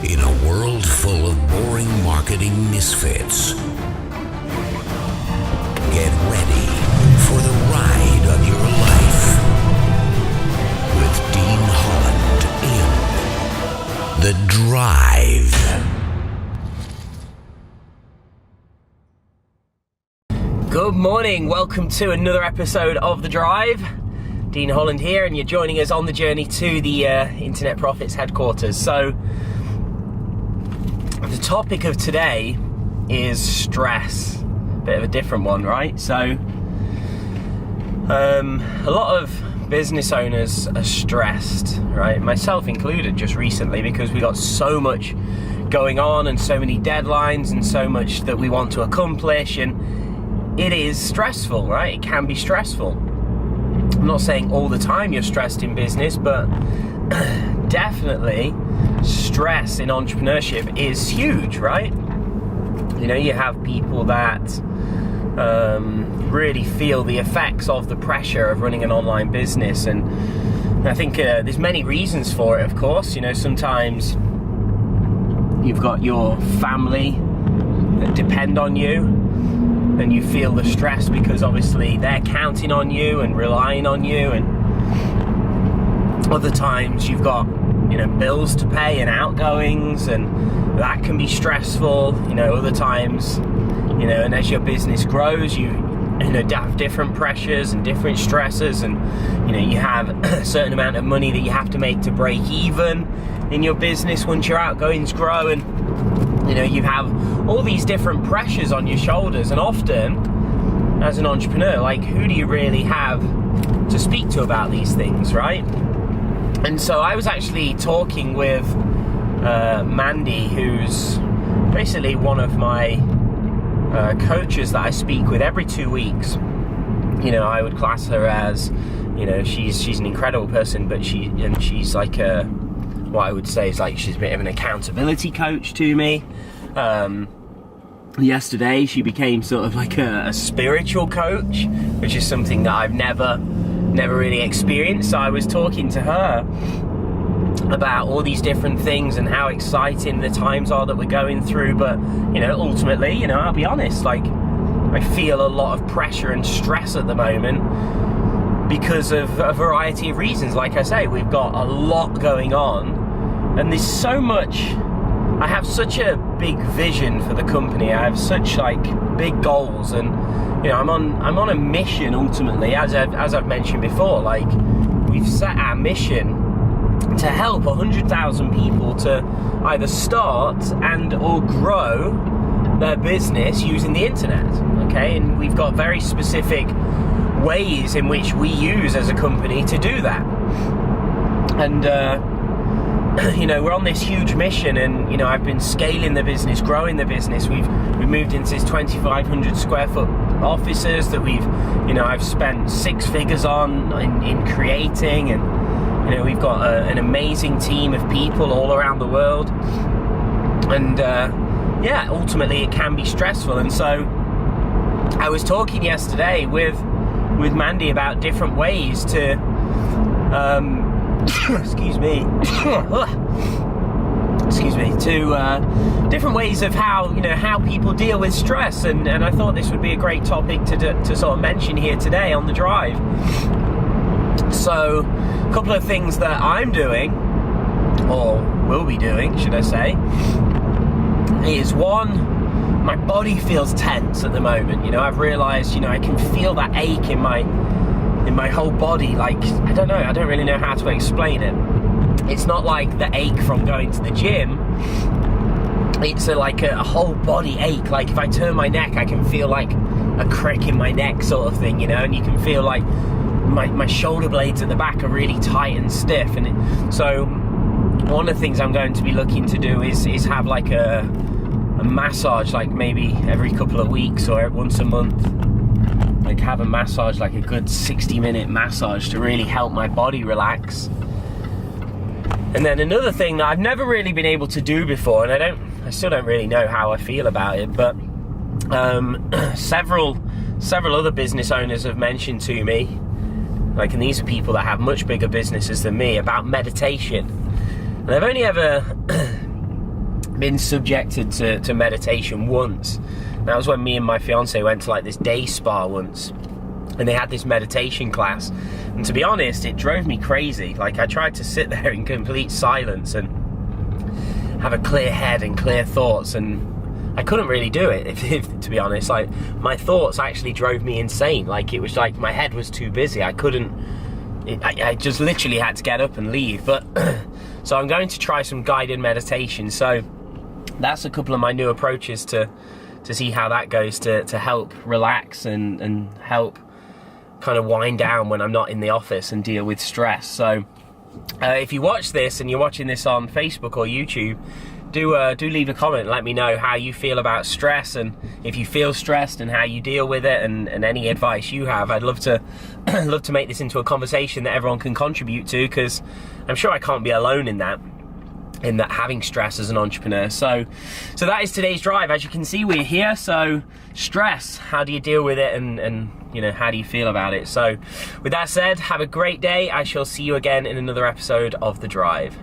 In a world full of boring marketing misfits, get ready for the ride of your life with Dean Holland in The Drive. Good morning, welcome to another episode of The Drive. Dean Holland here, and you're joining us on the journey to the Internet Profits headquarters. So, the topic of today is stress. Bit of a different one, right? So, a lot of business owners are stressed, right? Myself included, just recently, because we got so much going on and so many deadlines and so much that we want to accomplish, and it is stressful, right? It can be stressful. I'm not saying all the time you're stressed in business, but definitely stress in entrepreneurship is huge, right? You know, you have people that really feel the effects of the pressure of running an online business, and I think there's many reasons for it, of course. You know, sometimes you've got your family that depend on you, and you feel the stress because obviously they're counting on you and relying on you, and other times you've got, you know, bills to pay and outgoings, and that can be stressful. You know, other times, you know, and as your business grows, you know, have different pressures and different stresses, and you know, you have a certain amount of money that you have to make to break even in your business once your outgoings grow, and you know, you have all these different pressures on your shoulders, and often as an entrepreneur, like, who do you really have to speak to about these things, right? And so I was actually talking with Mandy, who's basically one of my coaches that I speak with every 2 weeks. You know, I would class her as, you know, she's an incredible person, but she's like what I would say is like she's a bit of an accountability coach to me. Yesterday she became sort of like a spiritual coach, which is something that I've never really experienced. So I was talking to her about all these different things and how exciting the times are that we're going through, but you know, ultimately, you know, I'll be honest, like, I feel a lot of pressure and stress at the moment because of a variety of reasons. Like I say, we've got a lot going on, and there's so much. I have such a big vision for the company. I have such like big goals, and you know, I'm on a mission ultimately, as I've mentioned before. Like, we've set our mission to help 100,000 people to either start and or grow their business using the internet. Okay, and we've got very specific ways in which we use as a company to do that. And you know, we're on this huge mission, and you know, I've been scaling the business, growing the business. We've moved into this 2,500 square foot offices that I've spent six figures on in creating, and you know, we've got an amazing team of people all around the world, and yeah, ultimately it can be stressful. And so I was talking yesterday with Mandy about different ways to different ways of how people deal with stress, and I thought this would be a great topic to sort of mention here today on The Drive. So, a couple of things that I'm doing, or will be doing, should I say, is one, my body feels tense at the moment. You know, I've realised, you know, I can feel that ache in my whole body. Like, I don't really know how to explain it. It's not like the ache from going to the gym. It's like a whole body ache. Like, if I turn my neck, I can feel like a crick in my neck sort of thing, you know, and you can feel like my shoulder blades at the back are really tight and stiff. And so one of the things I'm going to be looking to do is have like a massage, like maybe every couple of weeks or once a month. Like, have a massage, like a good 60-minute massage, to really help my body relax. And then another thing that I've never really been able to do before, and I still don't really know how I feel about it, but several other business owners have mentioned to me, like, and these are people that have much bigger businesses than me, about meditation. And I've only ever been subjected to meditation once. That was when me and my fiance went to like this day spa once, and they had this meditation class, and to be honest, it drove me crazy. Like, I tried to sit there in complete silence and have a clear head and clear thoughts, and I couldn't really do it, if to be honest. Like, my thoughts actually drove me insane. Like, it was like my head was too busy. I couldn't, I just literally had to get up and leave. But so I'm going to try some guided meditation. So that's a couple of my new approaches to see how that goes, to help relax and help kind of wind down when I'm not in the office and deal with stress. So if you watch this and you're watching this on Facebook or YouTube, do leave a comment and let me know how you feel about stress, and if you feel stressed and how you deal with it, and any advice you have. I'd love to make this into a conversation that everyone can contribute to, because I'm sure I can't be alone in that having stress as an entrepreneur. So that is today's drive. As you can see, we're here. So stress, how do you deal with it, and you know, how do you feel about it? So with that said, have a great day. I shall see you again in another episode of The Drive.